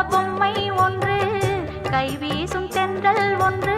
பொம்மை ஒன்று, கைவீசும் தென்றல் ஒன்று.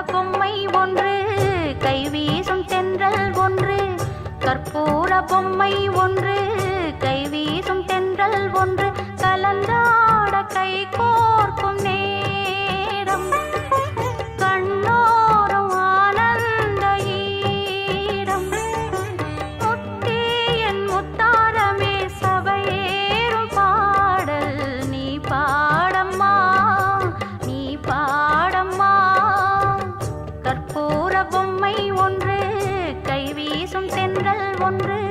பொம்மை ஒன்று, கைவீசும் தென்றல் ஒன்று. கற்பூர பொம்மை ஒன்று, கைவீசும் தென்றல் ஒன்று. கலந்தாட கை கோர்க்கும் நேரம், கண்ணோரம் ஆனந்த ஈரம். முத்தே என் முத்தாரமே, சபையேறும் பாடல் நீ பாடம்மா, நீ பாடம்மா. கற்பூர பொம்மை ஒன்று, கைவீசும் தென்றல் ஒன்று.